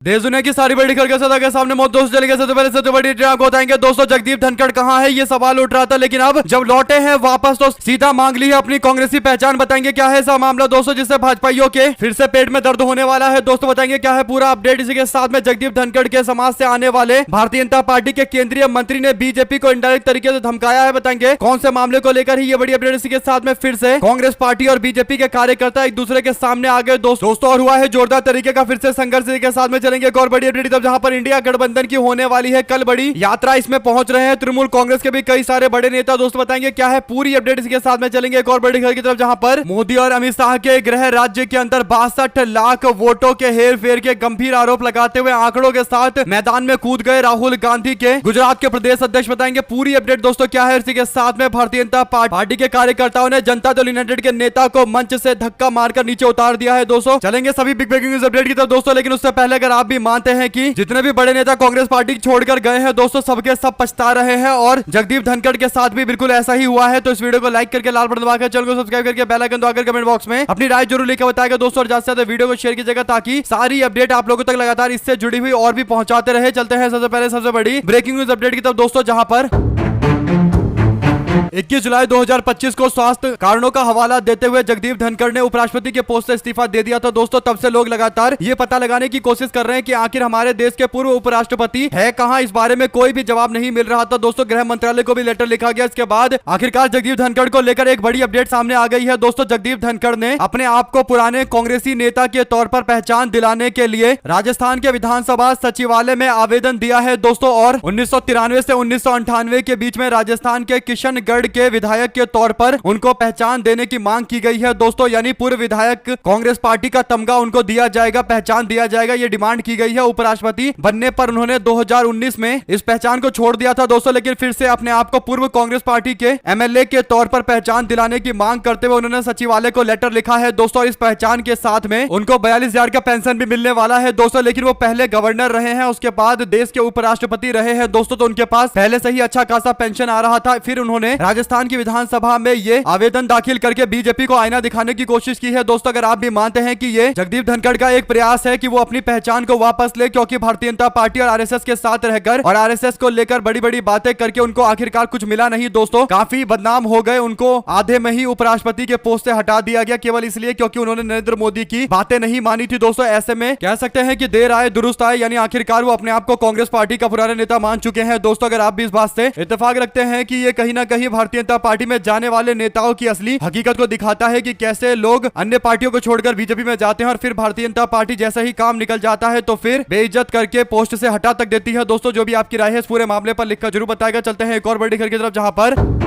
देश दुनिया की सारी बड़ी खबर सदा के सामने मौत दोस्त चले गए। सबसे पहले सबसे बड़ी डिटेल आपको बताएंगे दोस्तों, जगदीप धनखड़ कहां है ये सवाल उठ रहा था, लेकिन अब जब लौटे हैं वापस तो सीधा मांग ली है अपनी कांग्रेसी पहचान। बताएंगे क्या है ऐसा मामला दोस्तों जिससे भाजपाइयों के फिर से पेट में दर्द होने वाला है। दोस्तों बताएंगे क्या है पूरा अपडेट। इसी के साथ में जगदीप धनखड़ के समाज से आने वाले भारतीय जनता पार्टी के केंद्रीय मंत्री ने बीजेपी को इनडायरेक्ट तरीके से धमकाया है। बताएंगे कौन से मामले को लेकर ही ये बड़ी अपडेट। इसी के साथ में फिर से कांग्रेस पार्टी और बीजेपी के कार्यकर्ता एक दूसरे के सामने आ गए दोस्तों, और हुआ है जोरदार तरीके का फिर से संघर्ष। इसी के साथ में चलेंगे एक और बड़ी अपडेट तब जहां पर इंडिया गठबंधन की होने वाली है कल बड़ी यात्रा, इसमें पहुंच रहे हैं तृणमूल कांग्रेस के भी कई सारे बड़े नेता। दोस्तों बताएंगे क्या है पूरी अपडेट। इसके साथ में चलेंगे एक और बड़ी खबर की तरफ जहां पर मोदी और अमित शाह के गृह राज्य के अंदर 62 लाख वोटों के हेर फेर के गंभीर आरोप लगाते हुए आंकड़ों के साथ मैदान में कूद गए राहुल गांधी के गुजरात के प्रदेश अध्यक्ष। बताएंगे पूरी अपडेट दोस्तों क्या है। इसी के साथ में भारतीय जनता पार्टी के कार्यकर्ताओं ने जनता दल यूनाइटेड के नेता को मंच से धक्का मारकर नीचे उतार दिया है। दोस्तों चलेंगे सभी बिग ब्रेकिंग न्यूज अपडेट की तरफ दोस्तों, लेकिन उससे पहले अगर आप भी मानते हैं कि जितने भी बड़े नेता कांग्रेस पार्टी छोड़कर गए हैं दोस्तों सबके सब पछता रहे हैं और जगदीप धनखड़ के साथ भी बिल्कुल ऐसा ही हुआ है, तो इस वीडियो को लाइक करके लाल बटन दबाकर चैनल को सब्सक्राइब करके बेल आइकन दबाकर कमेंट बॉक्स में अपनी राय जरूर लिखकर बताएगा दोस्तों, और ज्यादा से ज्यादा वीडियो को शेयर कीजिएगा ताकि सारी अपडेट आप लोगों तक लगातार इससे जुड़ी हुई और भी पहुंचाते रहे। चलते हैं सबसे पहले सबसे बड़ी ब्रेकिंग न्यूज अपडेट की तरफ दोस्तों, जहां पर 21 जुलाई 2025 को स्वास्थ्य कारणों का हवाला देते हुए जगदीप धनखड़ ने उपराष्ट्रपति के पोस्ट से इस्तीफा दे दिया था। दोस्तों तब से लोग लगातार ये पता लगाने की कोशिश कर रहे हैं कि आखिर हमारे देश के पूर्व उपराष्ट्रपति है कहां। इस बारे में कोई भी जवाब नहीं मिल रहा था दोस्तों। गृह मंत्रालय को भी लेटर लिखा गया। इसके बाद आखिरकार जगदीप धनखड़ को लेकर एक बड़ी अपडेट सामने आ गई है दोस्तों। जगदीप धनखड़ ने अपने आप को पुराने कांग्रेसी नेता के तौर पर पहचान दिलाने के लिए राजस्थान के विधानसभा सचिवालय में आवेदन दिया है दोस्तों, और 1993 से 1998 के बीच में राजस्थान के किशनगढ़ के विधायक के तौर पर उनको पहचान देने की मांग की गई है दोस्तों, यानी पूर्व विधायक कांग्रेस पार्टी का तमगा उनको दिया जाएगा, पहचान दिया जाएगा, ये डिमांड की गई है। उपराष्ट्रपति बनने पर उन्होंने 2019 में इस पहचान को छोड़ दिया था दोस्तों, लेकिन फिर से अपने आप को पूर्व कांग्रेस पार्टी के एमएलए के तौर पर पहचान दिलाने की मांग करते हुए उन्होंने सचिवालय को लेटर लिखा है दोस्तों। इस पहचान के साथ में उनको 42,000 का पेंशन भी मिलने वाला है दोस्तों, लेकिन वो पहले गवर्नर रहे हैं, उसके बाद देश के उपराष्ट्रपति रहे हैं दोस्तों, तो उनके पास पहले से ही अच्छा खासा पेंशन आ रहा था। फिर उन्होंने राजस्थान की विधानसभा में ये आवेदन दाखिल करके बीजेपी को आईना दिखाने की कोशिश की है दोस्तों। अगर आप भी मानते हैं कि ये जगदीप धनखड़ का एक प्रयास है कि वो अपनी पहचान को वापस ले, क्योंकि भारतीय जनता पार्टी और आरएसएस के साथ रहकर और आरएसएस को लेकर बड़ी बड़ी बातें करके उनको आखिरकार कुछ मिला नहीं दोस्तों, काफी बदनाम हो गए। उनको आधे में ही उपराष्ट्रपति के पोस्ट से हटा दिया गया केवल इसलिए क्योंकि उन्होंने नरेंद्र मोदी की बातें नहीं मानी थी दोस्तों। ऐसे में कह सकते हैं कि देर आए दुरुस्त आए, यानी आखिरकार वो अपने आप को कांग्रेस पार्टी का पुराना नेता मान चुके हैं दोस्तों। अगर आप भी इस बात से इत्तेफाक रखते हैं कि ये कहीं ना कहीं भारतीय जनता पार्टी में जाने वाले नेताओं की असली हकीकत को दिखाता है कि कैसे लोग अन्य पार्टियों को छोड़कर बीजेपी में जाते हैं और फिर भारतीय जनता पार्टी जैसा ही काम निकल जाता है तो फिर बेइज्जत करके पोस्ट से हटा तक देती है दोस्तों। जो भी आपकी राय है इस पूरे मामले पर लिखकर जरूर बताएगा। चलते हैं एक और बड़ी खबर की तरफ, जहां पर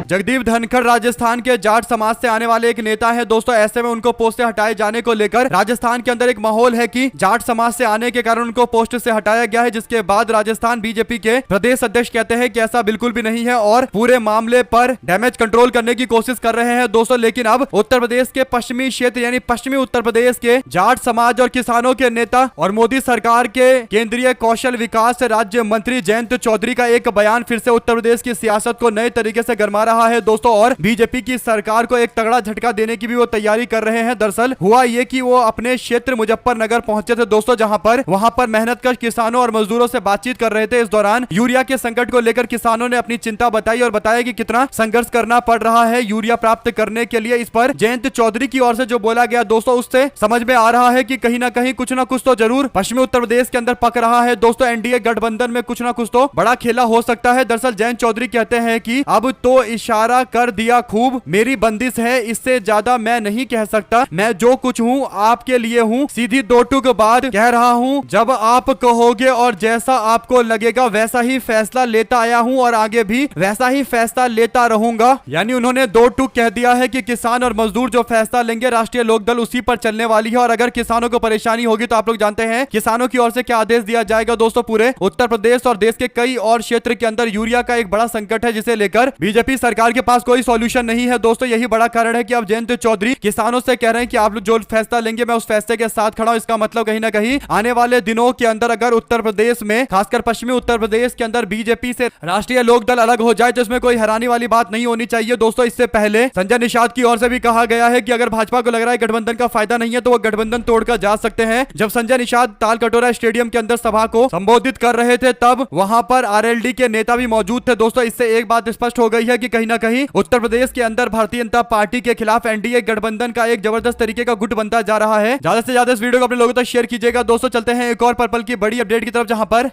जगदीप धनखड़ राजस्थान के जाट समाज से आने वाले एक नेता है दोस्तों। ऐसे में उनको पोस्ट से हटाए जाने को लेकर राजस्थान के अंदर एक माहौल है कि जाट समाज से आने के कारण उनको पोस्ट से हटाया गया है, जिसके बाद राजस्थान बीजेपी के प्रदेश अध्यक्ष कहते हैं कि ऐसा बिल्कुल भी नहीं है और पूरे मामले पर डैमेज कंट्रोल करने की कोशिश कर रहे हैं दोस्तों। लेकिन अब उत्तर प्रदेश के पश्चिमी क्षेत्र यानी पश्चिमी उत्तर प्रदेश के जाट समाज और किसानों के नेता और मोदी सरकार के केंद्रीय कौशल विकास राज्य मंत्री जयंत चौधरी का एक बयान फिर से उत्तर प्रदेश की सियासत को नए तरीके से गरमा रहा है दोस्तों, और बीजेपी की सरकार को एक तगड़ा झटका देने की भी वो तैयारी कर रहे हैं। दरअसल हुआ ये कि वो अपने क्षेत्र मुजफ्फरनगर पहुंचे थे दोस्तों, जहां पर वहां पर मेहनतकश किसानों और मजदूरों से बातचीत कर रहे थे। इस दौरान यूरिया के संकट को लेकर किसानों ने अपनी चिंता बताई और बताया कि कितना संघर्ष करना पड़ रहा है यूरिया प्राप्त करने के लिए। इस पर जयंत चौधरी की ओर से जो बोला गया दोस्तों, उससे समझ में आ रहा है कि कहीं ना कहीं कुछ ना कुछ तो जरूर पश्चिमी उत्तर प्रदेश के अंदर पक रहा है दोस्तों। एनडीए गठबंधन में कुछ ना कुछ तो बड़ा खेला हो सकता है। दरअसल जयंत चौधरी कहते हैं कि अब तो इशारा कर दिया खूब, मेरी बंदिश है, इससे ज्यादा मैं नहीं कह सकता। मैं जो कुछ हूँ आपके लिए हूँ, सीधी दो टूक बात कह रहा हूँ। जब आप कहोगे और जैसा आपको लगेगा वैसा ही फैसला लेता आया हूँ और आगे भी वैसा ही फैसला लेता रहूंगा। यानी उन्होंने दो टूक कह दिया है कि किसान और मजदूर जो फैसला लेंगे राष्ट्रीय लोकदल उसी पर चलने वाली है, और अगर किसानों को परेशानी होगी तो आप लोग जानते हैं किसानों की ओर से क्या आदेश दिया जाएगा दोस्तों। पूरे उत्तर प्रदेश और देश के कई और क्षेत्र के अंदर यूरिया का एक बड़ा संकट है, जिसे लेकर बीजेपी सरकार सरकार के पास कोई सॉल्यूशन नहीं है दोस्तों। यही बड़ा कारण है कि अब जयंत चौधरी किसानों से कह रहे हैं कि आप लोग जो फैसला लेंगे मैं उस फैसले के साथ खड़ा हूं। इसका मतलब कहीं ना कहीं आने वाले दिनों के अंदर अगर उत्तर प्रदेश में, खासकर पश्चिमी उत्तर प्रदेश के अंदर बीजेपी से राष्ट्रीय लोकदल अलग हो जाए तो इसमें कोई हैरानी वाली बात नहीं होनी चाहिए दोस्तों। इससे पहले संजय निषाद की ओर से भी कहा गया है कि अगर भाजपा को लग रहा है गठबंधन का फायदा नहीं है तो वो गठबंधन तोड़कर जा सकते हैं। जब संजय निषाद तालकटोरा स्टेडियम के अंदर सभा को संबोधित कर रहे थे तब वहां पर आरएलडी के नेता भी मौजूद थे दोस्तों। इससे एक बात स्पष्ट हो गई है कि कहीं ना कहीं उत्तर प्रदेश के अंदर भारतीय जनता पार्टी के खिलाफ एनडीए गठबंधन का एक जबरदस्त तरीके का गुट बनता जा रहा है। ज्यादा से ज्यादा इस वीडियो को अपने लोगों तक शेयर कीजिएगा दोस्तों। चलते हैं एक और पर्पल की बड़ी अपडेट की तरफ, जहां पर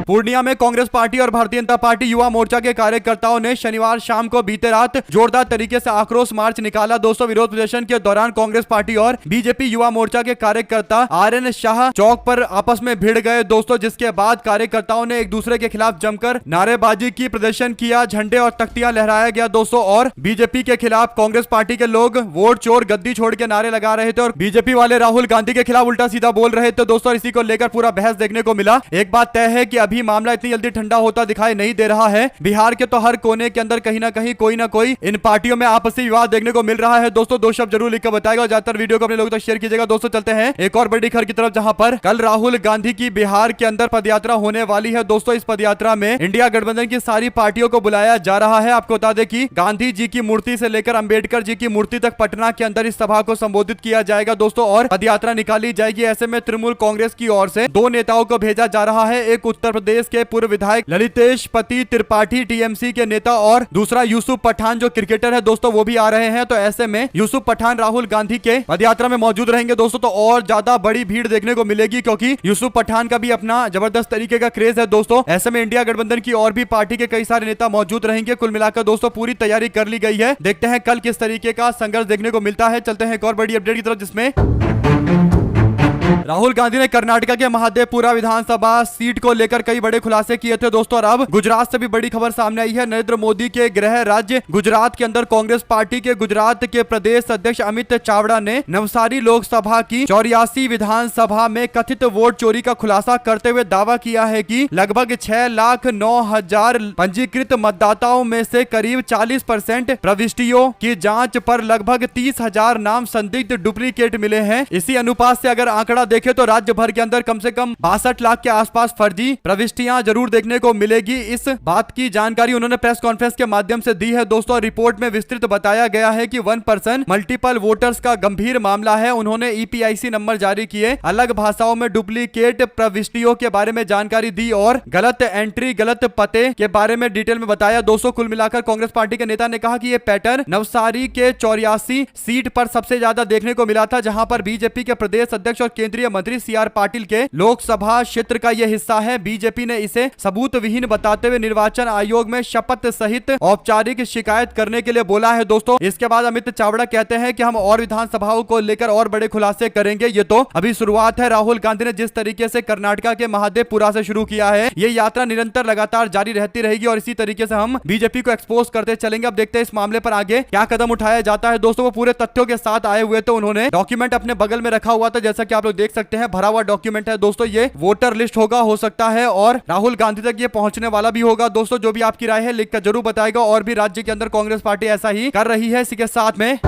पूर्णिया में कांग्रेस पार्टी और भारतीय जनता पार्टी युवा मोर्चा के कार्यकर्ताओं ने शनिवार शाम को बीते रात जोरदार तरीके से आक्रोश मार्च निकाला दोस्तों। विरोध प्रदर्शन के दौरान कांग्रेस पार्टी और बीजेपी युवा मोर्चा के कार्यकर्ता आरएन शाह चौक पर आपस में भिड़ गए दोस्तों, जिसके बाद कार्यकर्ताओं ने एक दूसरे के खिलाफ जमकर नारेबाजी की, प्रदर्शन किया, झंडे और तख्तियां लहराया गया दोस्तों। और बीजेपी के खिलाफ कांग्रेस पार्टी के लोग वोट चोर गद्दी छोड़ के नारे लगा रहे थे और बीजेपी वाले राहुल गांधी के खिलाफ उल्टा सीधा बोल रहे थे दोस्तों। इसी को लेकर पूरा बहस देखने को मिला। एक बात तय है कि अभी मामला इतनी जल्दी ठंडा होता दिखाई नहीं दे रहा है। बिहार के तो हर कोने के अंदर कहीं ना कोई इन पार्टियों में आपसी विवाद देखने को मिल रहा है दोस्तों। दो शब्द जरूर लिखकर बताएगा। ज्यादातर वीडियो को अपने लोगों तक शेयर कीजिएगा दोस्तों। चलते हैं एक और बड़ी खबर की तरफ, जहां पर कल राहुल गांधी की बिहार के अंदर पदयात्रा होने वाली है दोस्तों। इस पदयात्रा में इंडिया गठबंधन की सारी पार्टियों को बुलाया जा रहा है। आपको बता दें कि गांधी जी की मूर्ति से लेकर अंबेडकर जी की मूर्ति तक पटना के अंदर इस सभा को संबोधित किया जाएगा दोस्तों और पदयात्रा निकाली जाएगी। ऐसे में तृणमूल कांग्रेस की ओर से दो नेताओं को भेजा जा रहा है। एक उत्तर प्रदेश के पूर्व विधायक ललितेश पति त्रिपाठी टीएमसी के नेता और दूसरा यूसुफ पठान जो क्रिकेटर है दोस्तों, वो भी आ रहे हैं। तो ऐसे में यूसुफ पठान राहुल गांधी के पदयात्रा में मौजूद रहेंगे दोस्तों, तो और ज्यादा बड़ी भीड़ देखने को मिलेगी क्योंकि यूसुफ पठान का भी अपना जबरदस्त तरीके का क्रेज है दोस्तों। ऐसे में इंडिया गठबंधन की और भी पार्टी के कई सारे नेता मौजूद रहेंगे। कुल मिलाकर दोस्तों पूरी तैयारी कर ली गई है। देखते हैं कल किस तरीके का संघर्ष देखने को मिलता है। चलते हैं एक और बड़ी अपडेट की तरफ, जिसमें राहुल गांधी ने कर्नाटक के महादेवपुरा विधानसभा सीट को लेकर कई बड़े खुलासे किए थे दोस्तों। और अब गुजरात से भी बड़ी खबर सामने आई है। नरेंद्र मोदी के गृह राज्य गुजरात के अंदर कांग्रेस पार्टी के गुजरात के प्रदेश अध्यक्ष अमित चावड़ा ने नवसारी लोकसभा की 84 विधानसभा में कथित वोट चोरी का खुलासा करते हुए दावा किया है कि लगभग 6,09,000 पंजीकृत मतदाताओं में से करीब 40% प्रविष्टियों की जांच पर लगभग 30,000 नाम संदिग्ध डुप्लीकेट मिले हैं। इसी अनुपात से अगर आंकड़ा देखें तो राज्य भर के अंदर कम से कम 62 लाख के आसपास फर्जी प्रविष्टियां जरूर देखने को मिलेगी। इस बात की जानकारी उन्होंने प्रेस कॉन्फ्रेंस के माध्यम से दी है दोस्तों। रिपोर्ट में विस्तृत बताया गया है कि 1% मल्टीपल वोटर्स का गंभीर मामला है। उन्होंने ईपीआईसी नंबर जारी किए, अलग भाषाओं में डुप्लीकेट प्रविष्टियों के बारे में जानकारी दी और गलत एंट्री, गलत पते के बारे में डिटेल में बताया दोस्तों। कुल मिलाकर कांग्रेस पार्टी के नेता ने कहा कि यह पैटर्न नवसारी के 84 सीट पर सबसे ज्यादा देखने को मिला था, जहां पर बीजेपी के प्रदेश अध्यक्ष और केंद्रीय मंत्री सीआर पाटिल के लोकसभा क्षेत्र का यह हिस्सा है। बीजेपी ने इसे सबूत विहीन बताते हुए निर्वाचन आयोग में शपथ सहित औपचारिक शिकायत करने के लिए बोला है दोस्तों। इसके बाद अमित चावड़ा कहते हैं कि हम और विधानसभाओं को लेकर और बड़े खुलासे करेंगे। ये तो अभी शुरुआत है। राहुल गांधी ने जिस तरीके से कर्नाटक के महादेवपुरा से शुरू किया है, ये यात्रा निरंतर लगातार जारी रहती रहेगी और इसी तरीके से हम बीजेपी को एक्सपोज करते चलेंगे। अब देखते हैं इस मामले पर आगे क्या कदम उठाया जाता है दोस्तों। वो पूरे तथ्यों के साथ आए हुए तो उन्होंने डॉक्यूमेंट अपने बगल में रखा हुआ था, जैसा कि आप लोग देख सकते हैं। भरा हुआ डॉक्यूमेंट है दोस्तों। ये वोटर लिस्ट होगा, हो सकता है और राहुल गांधी तक ये पहुंचने वाला भी होगा दोस्तों। जो भी आपकी राय है लिखकर जरूर बताएगा। और भी राज्य के अंदर कांग्रेस पार्टी ऐसा ही कर रही है। इसी के साथ में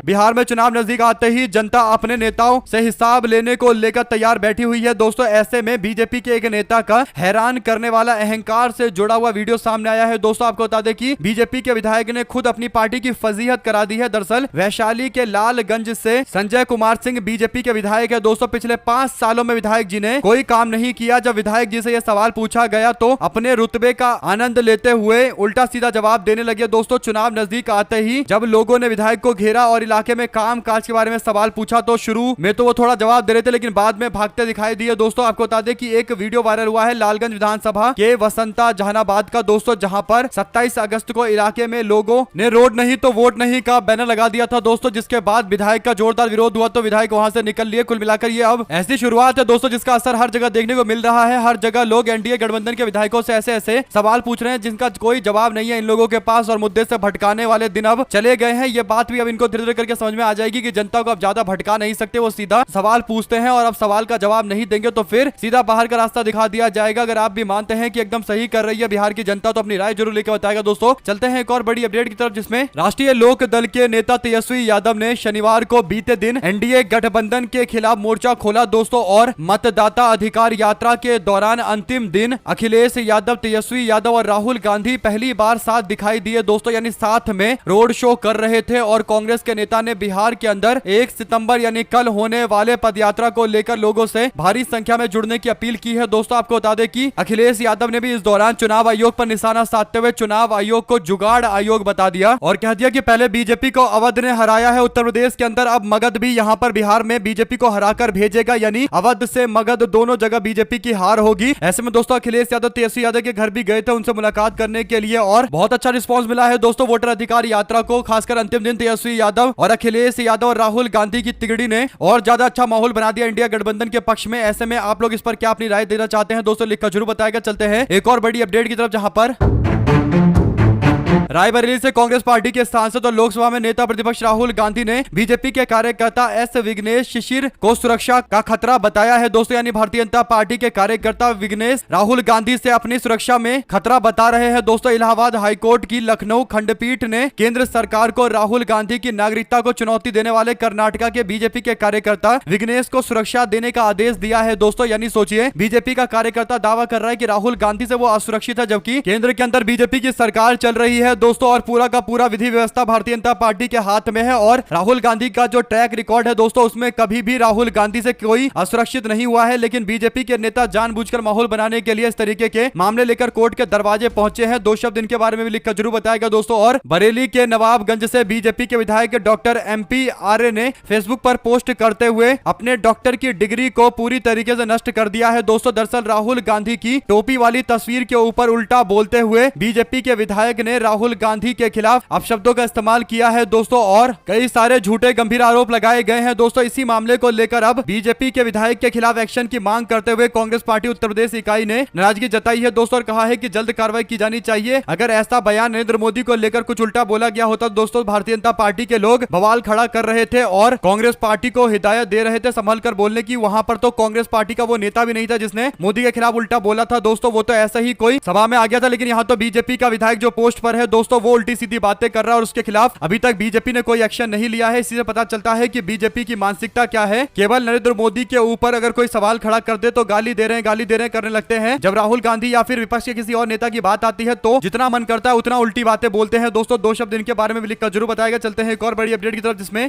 बिहार में चुनाव नजदीक आते ही जनता अपने नेताओं से हिसाब लेने को लेकर तैयार बैठी हुई है दोस्तों। ऐसे में बीजेपी के एक नेता का हैरान करने वाला अहंकार से जुड़ा हुआ वीडियो सामने आया है दोस्तों। आपको बता दें कि बीजेपी के विधायक ने खुद अपनी पार्टी की फजीहत करा दी है। दरअसल वैशाली के लालगंज से संजय कुमार सिंह बीजेपी के विधायक है दोस्तों। पिछले 5 सालों में विधायक जी ने कोई काम नहीं किया। जब विधायक जी से यह सवाल पूछा गया तो अपने रुतबे का आनंद लेते हुए उल्टा सीधा जवाब देने लगे दोस्तों। चुनाव नजदीक आते ही जब लोगों ने विधायक को घेरा और इलाके में काम काज के बारे में सवाल पूछा तो शुरू में तो वो थोड़ा जवाब दे रहे थे, लेकिन बाद में भागते दिखाई दिए दोस्तों। आपको बता दें कि एक वीडियो वायरल हुआ है लालगंज विधानसभा के वसंता जहानाबाद का दोस्तों, जहां पर 27 अगस्त को इलाके में लोगों ने रोड नहीं तो वोट नहीं का बैनर लगा दिया था दोस्तों, जिसके बाद विधायक का जोरदार विरोध हुआ तो विधायक वहां से निकल लिए। कुल मिलाकर ये अब ऐसी शुरुआत है दोस्तों जिसका असर हर जगह देखने को मिल रहा है। हर जगह लोग एनडीए गठबंधन के विधायकों से ऐसे ऐसे सवाल पूछ रहे हैं जिनका कोई जवाब नहीं है इन लोगों के पास और मुद्दे से भटकाने वाले दिन अब चले गए हैं। ये बात भी अब इनको धीरे नजर करके समझ में आ जाएगी कि जनता को अब ज्यादा भटका नहीं सकते, वो सीधा सवाल पूछते हैं और अब सवाल का जवाब नहीं देंगे तो फिर सीधा बाहर का रास्ता दिखा दिया जाएगा। अगर आप भी मानते हैं कि एकदम सही कर रही है बिहार की जनता तो अपनी राय जरूर लेकर बताएगा। दोस्तों चलते हैं एक और बड़ी अपडेट की तरफ, जिसमें राष्ट्रीय लोक दल के नेता तेजस्वी यादव ने शनिवार को बीते दिन एनडीए गठबंधन के खिलाफ मोर्चा खोला दोस्तों। और मतदाता अधिकार यात्रा के दौरान अंतिम दिन अखिलेश यादव, तेजस्वी यादव और राहुल गांधी पहली बार साथ दिखाई दिए दोस्तों, यानी साथ में रोड शो कर रहे थे। और कांग्रेस के नेता ने बिहार के अंदर 1 सितंबर यानी कल होने वाले पदयात्रा को लेकर लोगों से भारी संख्या में जुड़ने की अपील की है दोस्तों। आपको बता दें कि अखिलेश यादव ने भी इस दौरान चुनाव आयोग पर निशाना साधते हुए चुनाव आयोग को जुगाड़ आयोग बता दिया और कह दिया कि पहले बीजेपी को अवध ने हराया है उत्तर प्रदेश के अंदर, अब मगध भी यहां पर बिहार में बीजेपी को हराकर भेजेगा, यानी अवध से मगध दोनों जगह बीजेपी की हार होगी। ऐसे में दोस्तों अखिलेश यादव तेजस्वी यादव के घर भी गए थे उनसे मुलाकात करने के लिए और बहुत अच्छा रिस्पांस मिला है दोस्तों वोटर अधिकार यात्रा को। खासकर अंतिम दिन तेजस्वी यादव और अखिलेश यादव और राहुल गांधी की तिगड़ी ने और ज्यादा अच्छा माहौल बना दिया इंडिया गठबंधन के पक्ष में। ऐसे में आप लोग इस पर क्या अपनी राय देना चाहते हैं दोस्तों लिखकर जरूर बताएगा। चलते हैं एक और बड़ी अपडेट की तरफ, जहां पर रायबरेली से कांग्रेस पार्टी के सांसद और लोकसभा में नेता प्रतिपक्ष राहुल गांधी ने बीजेपी के कार्यकर्ता एस विघ्नेश शिशिर को सुरक्षा का खतरा बताया है दोस्तों, यानी भारतीय जनता पार्टी के कार्यकर्ता विघ्नेश राहुल गांधी से अपनी सुरक्षा में खतरा बता रहे हैं दोस्तों। इलाहाबाद हाईकोर्ट की लखनऊ खंडपीठ ने केंद्र सरकार को राहुल गांधी की नागरिकता को चुनौती देने वाले कर्नाटका के बीजेपी के कार्यकर्ता विघ्नेश को सुरक्षा देने का आदेश दिया है दोस्तों। यानी सोचिए बीजेपी का कार्यकर्ता दावा कर रहा है कि राहुल गांधी से वो असुरक्षित है, जबकि केंद्र के अंदर बीजेपी की सरकार चल रही है दोस्तों और पूरा का पूरा विधि व्यवस्था भारतीय जनता पार्टी के हाथ में है। और राहुल गांधी का जो ट्रैक रिकॉर्ड है दोस्तों उसमें कभी भी राहुल गांधी से कोई असुरक्षित नहीं हुआ है, लेकिन बीजेपी के नेता जानबूझकर माहौल बनाने के लिए इस तरीके के मामले लेकर कोर्ट के दरवाजे पहुंचे हैं। दो शब्द इनके बारे में भी लिखकर जरूर बताएगा दोस्तों। और बरेली के नवाबगंज से बीजेपी के विधायक डॉक्टर MP आर्य ने फेसबुक पर पोस्ट करते हुए अपने डॉक्टर की डिग्री को पूरी तरीके से नष्ट कर दिया है दोस्तों। दरअसल राहुल गांधी की टोपी वाली तस्वीर के ऊपर उल्टा बोलते हुए बीजेपी के विधायक ने राहुल गांधी के खिलाफ अपशब्दों का इस्तेमाल किया है दोस्तों और कई सारे झूठे गंभीर आरोप लगाए गए हैं दोस्तों। इसी मामले को लेकर अब बीजेपी के विधायक के खिलाफ एक्शन की मांग करते हुए कांग्रेस पार्टी उत्तर प्रदेश इकाई ने नाराजगी जताई है दोस्तों और कहा है कि जल्द कार्रवाई की जानी चाहिए। अगर ऐसा बयान नरेंद्र मोदी को लेकर कुछ उल्टा बोला गया होता तो दोस्तों भारतीय जनता पार्टी के लोग बवाल खड़ा कर रहे थे और कांग्रेस पार्टी को हिदायत दे रहे थे संभल कर बोलने की। वहां पर तो कांग्रेस पार्टी का वो नेता भी नहीं था जिसने मोदी के खिलाफ उल्टा बोला था दोस्तों, वो तो ऐसा ही कोई सभा में आ गया था। लेकिन यहाँ तो बीजेपी का विधायक जो पोस्ट पर है दोस्तों वो उल्टी सीधी बातें कर रहा है और उसके खिलाफ अभी तक बीजेपी ने कोई एक्शन नहीं लिया है। इसी से पता चलता है कि बीजेपी की मानसिकता क्या है। केवल नरेंद्र मोदी के ऊपर अगर कोई सवाल खड़ा कर दे तो गाली दे रहे हैं करने लगते हैं। जब राहुल गांधी या फिर विपक्ष के किसी और नेता की बात आती है तो जितना मन करता है उतना उल्टी बातें बोलते हैं दोस्तों। दो शब्द इनके बारे में भी लिखकर जरूर बताएगा। चलते हैं एक और बड़ी अपडेट की तरफ, जिसमें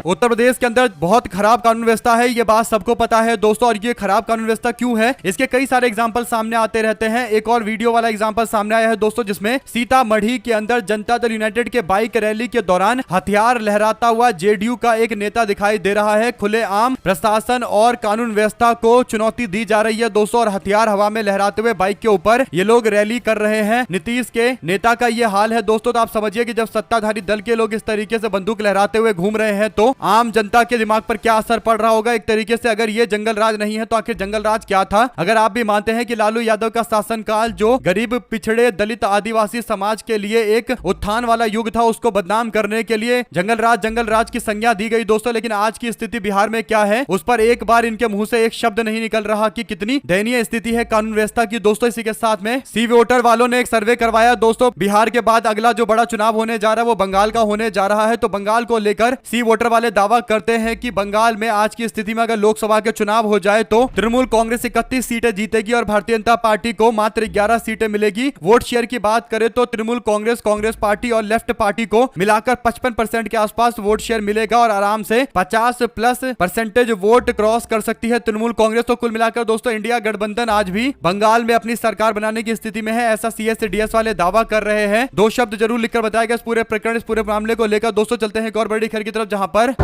उत्तर प्रदेश के अंदर बहुत खराब कानून व्यवस्था है, ये बात सबको पता है दोस्तों। और ये खराब कानून व्यवस्था क्यों है इसके कई सारे एग्जांपल सामने आते रहते हैं। एक और वीडियो वाला एग्जांपल सामने आया है दोस्तों, जिसमें सीतामढ़ी के अंदर जनता दल यूनाइटेड के बाइक रैली के दौरान हथियार लहराता हुआ जेडीयू का एक नेता दिखाई दे रहा है। खुलेआम प्रशासन और कानून व्यवस्था को चुनौती दी जा रही है दोस्तों और हथियार हवा में लहराते हुए बाइक के ऊपर ये लोग रैली कर रहे हैं। नीतीश के नेता का ये हाल है दोस्तों, तो आप समझिए कि जब सत्ताधारी दल के लोग इस तरीके से बंदूक लहराते हुए घूम रहे हैं तो आम जनता के दिमाग पर क्या असर पड़ रहा होगा। एक तरीके से अगर ये जंगल राज नहीं है तो आखिर जंगल राज क्या था। अगर आप भी मानते हैं कि लालू यादव का शासनकाल जो गरीब पिछड़े दलित आदिवासी समाज के लिए एक उत्थान वाला युग था उसको बदनाम करने के लिए जंगल राज की संज्ञा दी गई दोस्तों, लेकिन आज की स्थिति बिहार में क्या है उस पर एक बार इनके मुंह से एक शब्द नहीं निकल रहा कि कितनी दयनीय स्थिति है कानून व्यवस्था की दोस्तों। इसी के साथ में सी वोटर वालों ने एक सर्वे करवाया दोस्तों। बिहार के बाद अगला जो बड़ा चुनाव होने जा रहा है वो बंगाल का होने जा रहा है, तो बंगाल को लेकर सी वोटर वाले दावा करते हैं कि बंगाल में आज की स्थिति में अगर लोकसभा के चुनाव हो जाए तो तृणमूल कांग्रेस 31 सीटें जीतेगी और भारतीय जनता पार्टी को मात्र 11 सीटें मिलेगी। वोट शेयर की बात करें तो तृणमूल कांग्रेस पार्टी और लेफ्ट पार्टी को मिलाकर 55% के आसपास वोट शेयर मिलेगा और आराम से 50+ वोट क्रॉस कर सकती है तृणमूल कांग्रेस। तो कुल मिलाकर दोस्तों इंडिया गठबंधन आज भी बंगाल में अपनी सरकार बनाने की स्थिति में है, ऐसा CS-DS वाले दावा कर रहे हैं। दो शब्द जरूर लिखकर बताएगा इस पूरे प्रकरण, इस पूरे मामले को लेकर दोस्तों। चलते हैं एक और बड़ी खबर की तरफ, जहां पर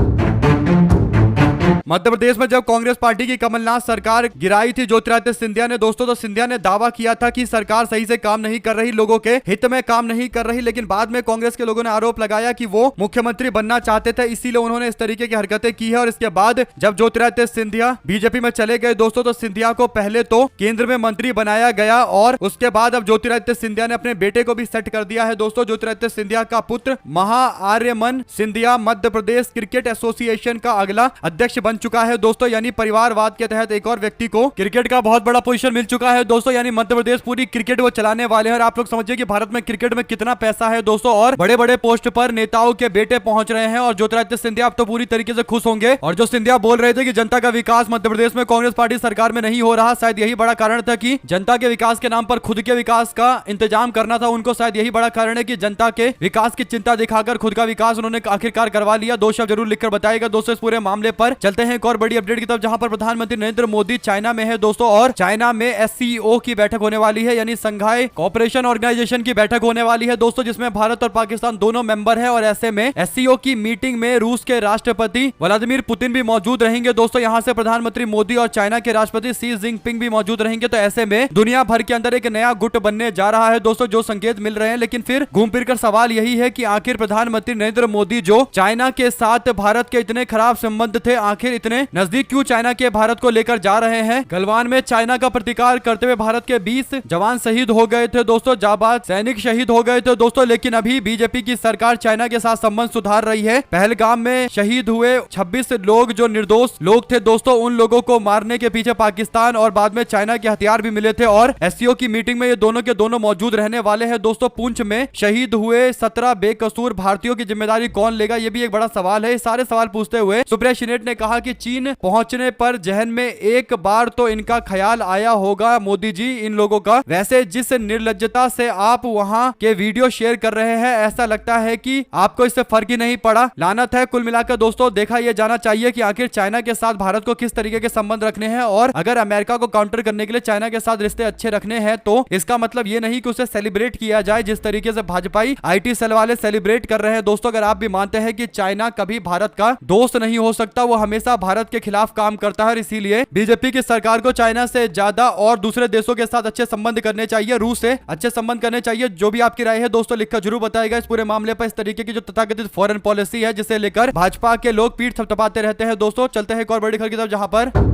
मध्य प्रदेश में जब कांग्रेस पार्टी की कमलनाथ सरकार गिराई थी ज्योतिरादित्य सिंधिया ने दोस्तों, तो सिंधिया ने दावा किया था कि सरकार सही से काम नहीं कर रही, लोगों के हित में काम नहीं कर रही। लेकिन बाद में कांग्रेस के लोगों ने आरोप लगाया कि वो मुख्यमंत्री बनना चाहते थे, इसीलिए उन्होंने इस तरीके की हरकतें की है। और इसके बाद जब ज्योतिरादित्य सिंधिया बीजेपी में चले गए दोस्तों, तो सिंधिया को पहले तो केंद्र में मंत्री बनाया गया और उसके बाद अब ज्योतिरादित्य सिंधिया ने अपने बेटे को भी सेट कर दिया है दोस्तों। ज्योतिरादित्य सिंधिया का पुत्र महाआर्यमन सिंधिया मध्य प्रदेश क्रिकेट एसोसिएशन का अगला अध्यक्ष बन चुका है दोस्तों। यानी परिवारवाद के तहत एक और व्यक्ति को क्रिकेट का बहुत बड़ा पोजीशन मिल चुका है दोस्तों। यानी मध्य प्रदेश पूरी क्रिकेट वो चलाने वाले हैं। और आप लोग समझिए कि भारत में क्रिकेट में कितना पैसा है दोस्तों, और बड़े बड़े पोस्ट पर नेताओं के बेटे पहुंच रहे हैं। और ज्योतिरादित्य सिंधिया अब तो पूरी तरीके से खुश होंगे। और जो सिंधिया बोल रहे थे कि जनता का विकास मध्य प्रदेश में कांग्रेस पार्टी सरकार में नहीं हो रहा, शायद यही बड़ा कारण था कि जनता के विकास के नाम पर खुद के विकास का इंतजाम करना था उनको। शायद यही बड़ा कारण है कि जनता के विकास की चिंता दिखाकर खुद का विकास उन्होंने आखिरकार करवा लिया। दो शब्द जरूर लिखकर बताएगा दोस्तों इस पूरे मामले पर। चलते हैं एक और बड़ी अपडेट की तरफ, जहां पर प्रधानमंत्री नरेंद्र मोदी चाइना में है दोस्तों, और चाइना में SCO की बैठक होने वाली है, यानी संघाई कोऑपरेशन ऑर्गेनाइजेशन की बैठक होने वाली है दोस्तों, जिसमें भारत और पाकिस्तान दोनों मेंबर है। और ऐसे में SCO की मीटिंग में रूस के राष्ट्रपति व्लादिमीर पुतिन भी मौजूद रहेंगे दोस्तों। यहां से प्रधानमंत्री मोदी और चाइना के राष्ट्रपति शी जिनपिंग भी मौजूद रहेंगे। तो ऐसे में दुनिया भर के अंदर एक नया गुट बनने जा रहा है दोस्तों, जो संकेत मिल रहे हैं। लेकिन फिर घूम फिर कर सवाल यही है कि आखिर प्रधानमंत्री नरेंद्र मोदी जो चाइना के साथ भारत के इतने खराब संबंध थे, आखिर इतने नजदीक क्यों चाइना के भारत को लेकर जा रहे हैं। गलवान में चाइना का प्रतिकार करते हुए भारत के 20 जवान शहीद हो गए थे दोस्तों, जाबाज सैनिक शहीद हो गए थे दोस्तों। लेकिन अभी बीजेपी की सरकार चाइना के साथ संबंध सुधार रही है। पहलगाम में शहीद हुए 26 लोग जो निर्दोष लोग थे दोस्तों, उन लोगों को मारने के पीछे पाकिस्तान और बाद में चाइना के हथियार भी मिले थे। और SCO की मीटिंग में ये दोनों के दोनों मौजूद रहने वाले हैं दोस्तों। पुंछ में शहीद हुए 17 बेकसूर भारतीयों की जिम्मेदारी कौन लेगा, ये भी एक बड़ा सवाल है। सारे सवाल पूछते हुए सुप्रिया शिनेट ने कहा कि चीन पहुंचने पर जहन में एक बार तो इनका ख्याल आया होगा मोदी जी इन लोगों का। वैसे जिस निर्लज्जता से आप वहां के वीडियो शेयर कर रहे हैं, ऐसा लगता है कि आपको इससे फर्क ही नहीं पड़ा। लानत है। कुल मिलाकर दोस्तों देखा यह जाना चाहिए कि आखिर चाइना के साथ भारत को किस तरीके के संबंध रखने हैं, और अगर अमेरिका को काउंटर करने के लिए चाइना के साथ रिश्ते अच्छे रखने हैं तो इसका मतलब ये नहीं कि उसे सेलिब्रेट किया जाए जिस तरीके से भाजपाई IT सेल वाले सेलिब्रेट कर रहे हैं दोस्तों। अगर आप भी मानते हैं कि चाइना कभी भारत का दोस्त नहीं हो सकता, वो हमेशा भारत के खिलाफ काम करता है, और इसीलिए बीजेपी की सरकार को चाइना से ज्यादा और दूसरे देशों के साथ अच्छे संबंध करने चाहिए, रूस से अच्छे संबंध करने चाहिए। जो भी आपकी राय है दोस्तों लिखकर जरूर बताएगा इस पूरे मामले पर। इस तरीके की जो तथाकथित फॉरेन पॉलिसी है जिसे लेकर भाजपा के लोग पीठ थपथपाते रहते हैं दोस्तों। चलते हैं एक और बड़ी खबर की तरफ, जहां पर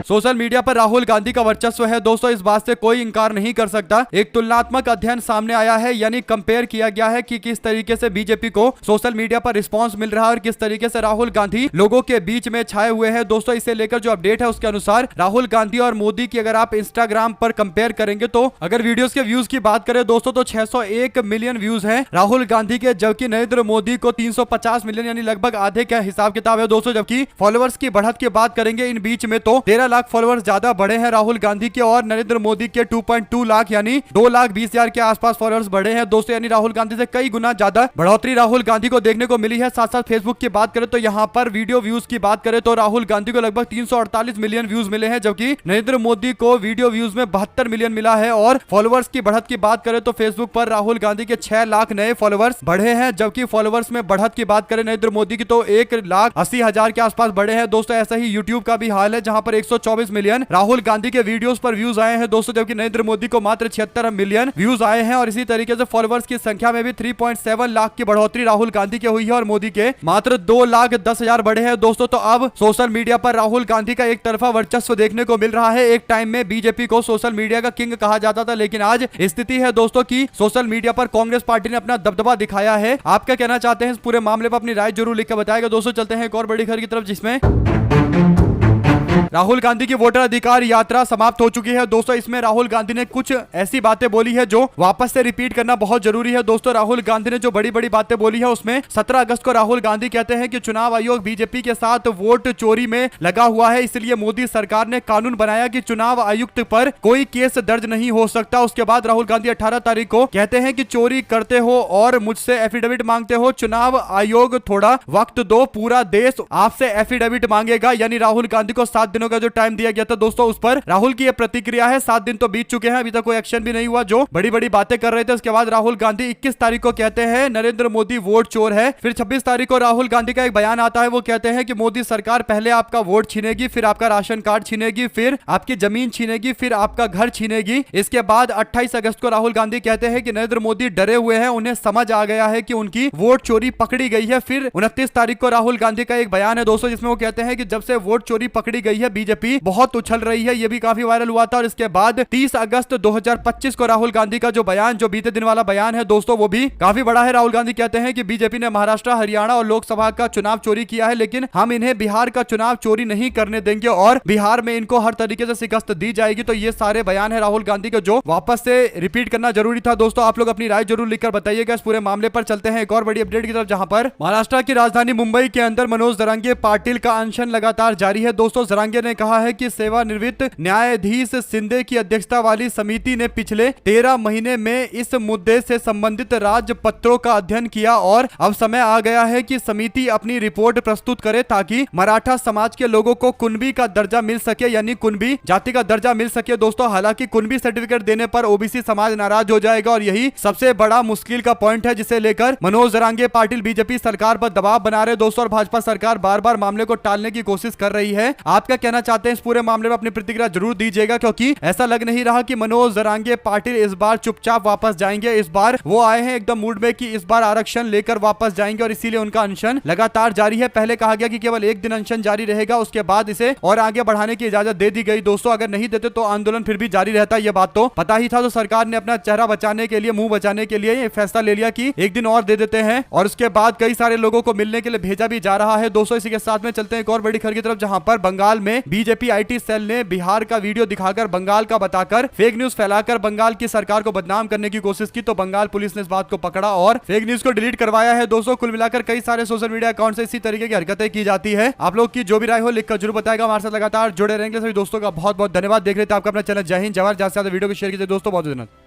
सोशल मीडिया पर राहुल गांधी का वर्चस्व है दोस्तों, इस बात से कोई इंकार नहीं कर सकता। एक तुलनात्मक अध्ययन सामने आया है, यानी कंपेयर किया गया है कि किस तरीके से बीजेपी को सोशल मीडिया पर रिस्पांस मिल रहा है और किस तरीके से राहुल गांधी लोगों के बीच में छाए हुए हैं दोस्तों। इसे लेकर जो अपडेट है उसके अनुसार राहुल गांधी और मोदी की अगर आप इंस्टाग्राम पर कंपेयर करेंगे तो अगर वीडियोस के व्यूज की बात करें दोस्तों तो 601 मिलियन व्यूज हैं राहुल गांधी के, जबकि नरेंद्र मोदी को 350 मिलियन यानी लगभग आधे का हिसाब किताब है दोस्तों। जबकि फॉलोअर्स की बढ़त की बात करेंगे इन बीच में तो 13 लाख फॉलोअर्स ज्यादा बढ़े हैं राहुल गांधी के, और नरेंद्र मोदी के 2.2 लाख यानी 2,20,000 के आसपास फॉलोअर्स बढ़े हैं दोस्तों। यानी राहुल गांधी से कई गुना ज्यादा बढ़ोतरी राहुल गांधी को देखने को मिली है। साथ साथ फेसबुक की बात करें तो यहाँ पर वीडियो व्यूज की बात करें तो राहुल गांधी को लगभग 348 मिलियन व्यूज मिले हैं, जबकि नरेंद्र मोदी को वीडियो व्यूज में 72 मिलियन मिला है। और फॉलोअर्स की बढ़त की बात करें तो फेसबुक पर राहुल गांधी के 6 लाख नए फॉलोअर्स बढ़े हैं, जबकि फॉलोअर्स में बढ़त की बात करें नरेंद्र मोदी की तो 1,80,000 के आसपास बढ़े हैं दोस्तों। ऐसा ही यूट्यूब का भी हाल है, जहां पर 124 मिलियन राहुल गांधी के वीडियोस पर व्यूज आए हैं दोस्तों, जबकि नरेंद्र मोदी को मात्र 76 मिलियन व्यूज आए हैं। और इसी तरीके से फॉलोअर्स की संख्या में भी 3.7 लाख की बढ़ोतरी राहुल गांधी के हुई है और मोदी के मात्र 2,10,000 बढ़े हैं दोस्तों। तो अब सोशल मीडिया पर राहुल गांधी का एक तरफा वर्चस्व देखने को मिल रहा है। एक टाइम में बीजेपी को सोशल मीडिया का किंग कहा जाता था, लेकिन आज स्थिति है दोस्तों की सोशल मीडिया पर कांग्रेस पार्टी ने अपना दबदबा दिखाया है। आप क्या कहना चाहते हैं इस पूरे मामले पर, अपनी राय जरूर लिखकर बताएगा दोस्तों। चलते हैं एक और बड़ी खबर की तरफ, जिसमें राहुल गांधी की वोटर अधिकार यात्रा समाप्त हो चुकी है दोस्तों। इसमें राहुल गांधी ने कुछ ऐसी बातें बोली है जो वापस से रिपीट करना बहुत जरूरी है दोस्तों। राहुल गांधी ने जो बड़ी बड़ी बातें बोली है उसमें 17 अगस्त को राहुल गांधी कहते हैं कि चुनाव आयोग बीजेपी के साथ वोट चोरी में लगा हुआ है, इसलिए मोदी सरकार ने कानून बनाया कि चुनाव आयुक्त पर कोई केस दर्ज नहीं हो सकता। उसके बाद राहुल गांधी 18 तारीख को कहते हैं कि चोरी करते हो और मुझसे एफिडेविट मांगते हो, चुनाव आयोग थोड़ा वक्त दो, पूरा देश आपसे एफिडेविट मांगेगा। यानी राहुल गांधी को 7 7 दिनों का जो टाइम दिया गया था दोस्तों, उस पर राहुल की यह प्रतिक्रिया है। 7 दिन तो बीत चुके हैं, अभी तक कोई एक्शन भी नहीं हुआ। जो बड़ी बड़ी बातें कर रहे थे, उसके बाद राहुल गांधी 21 तारीख को कहते हैं नरेंद्र मोदी वोट चोर है। फिर 26 तारीख को राहुल गांधी का एक बयान आता है, वो कहते हैं कि मोदी सरकार पहले आपका वोट छीनेगी, फिर आपका राशन कार्ड छीनेगी, फिर आपकी जमीन छीनेगी, फिर आपका घर छीनेगी। इसके बाद 28 अगस्त को राहुल गांधी कहते हैं कि नरेंद्र मोदी डरे हुए हैं, उन्हें समझ आ गया है कि उनकी वोट चोरी पकड़ी गई है। फिर 29 तारीख को राहुल गांधी का एक बयान है दोस्तों, जिसमें वो कहते हैं कि जब से वोट चोरी पकड़ी गई है बीजेपी बहुत उछल रही है। यह भी काफी वायरल हुआ था। और इसके बाद 30 अगस्त 2025 को राहुल गांधी का जो बयान, जो बीते दिन वाला बयान है दोस्तों, वो भी काफी बड़ा है। राहुल गांधी कहते हैं कि बीजेपी ने महाराष्ट्र, हरियाणा और लोकसभा का चुनाव चोरी किया है, लेकिन हम इन्हें बिहार का चुनाव चोरी नहीं करने देंगे और बिहार में इनको हर तरीके से शिकस्त दी जाएगी। तो ये सारे बयान है राहुल गांधी के, जो वापस से रिपीट करना जरूरी था दोस्तों। आप लोग अपनी राय जरूर लिखकर बताइएगा इस पूरे मामले पर। चलते हैं एक और बड़ी अपडेट की तरफ, जहां पर महाराष्ट्र की राजधानी मुंबई के अंदर मनोज जरांगे पाटिल का अनशन लगातार जारी है दोस्तों। जरांगे ने कहा है कि सेवानिवृत्त न्यायाधीश शिंदे की अध्यक्षता वाली समिति ने पिछले 13 महीने में इस मुद्दे से संबंधित राजपत्रों का अध्ययन किया और अब समय आ गया है कि समिति अपनी रिपोर्ट प्रस्तुत करे ताकि मराठा समाज के लोगों को कुणबी का दर्जा मिल सके, यानी कुणबी जाति का दर्जा मिल सके दोस्तों। हालांकि कुणबी सर्टिफिकेट देने पर ओबीसी समाज नाराज हो जाएगा और यही सबसे बड़ा मुश्किल का पॉइंट है, जिसे लेकर मनोज जरांगे पाटिल बीजेपी सरकार पर दबाव बना रहे दोस्तों। और भाजपा सरकार बार बार मामले को टालने की कोशिश कर रही है। आप क्या कहना चाहते हैं इस पूरे मामले में? अपनी प्रतिक्रिया जरूर दीजिएगा, क्योंकि ऐसा लग नहीं रहा कि मनोज जरांगे पाटिल इस बार चुपचाप वापस जाएंगे। इस बार वो आए हैं एकदम मूड में कि इस बार आरक्षण लेकर वापस जाएंगे और इसीलिए उनका अनशन लगातार जारी है। पहले कहा गया कि केवल 1 दिन अनशन जारी रहेगा, उसके बाद इसे और आगे बढ़ाने की इजाजत दे दी गई दोस्तों। अगर नहीं देते तो आंदोलन फिर भी जारी रहता, यह बात तो पता ही था। तो सरकार ने अपना चेहरा बचाने के लिए, मुंह बचाने के लिए ये फैसला ले लिया कि 1 दिन और दे देते हैं, और उसके बाद कई सारे लोगों को मिलने के लिए भेजा भी जा रहा है दोस्तों। इसी के साथ में चलते हैं एक और बड़ी खबर की तरफ, जहां पर बंगाल में बीजेपी आईटी सेल ने बिहार का वीडियो दिखाकर बंगाल का बताकर फेक न्यूज फैलाकर बंगाल की सरकार को बदनाम करने की कोशिश की। तो बंगाल पुलिस ने इस बात को पकड़ा और फेक न्यूज को डिलीट करवाया है दोस्तों। कुल मिलाकर कई सारे सोशल मीडिया अकाउंट से इसी तरीके की हरकतें की जाती है। आप लोग की जो भी राय हो लिखकर जरूर बताएगा। हमारे साथ लगातार जुड़े रहेंगे। सभी दोस्तों का बहुत बहुत धन्यवाद। देख रहे थे आपका अपना चैनल जय हिंद जवाहर। ज्यादा से ज्यादा वीडियो को शेयर कीजिए दोस्तों। बहुत धन्यवाद।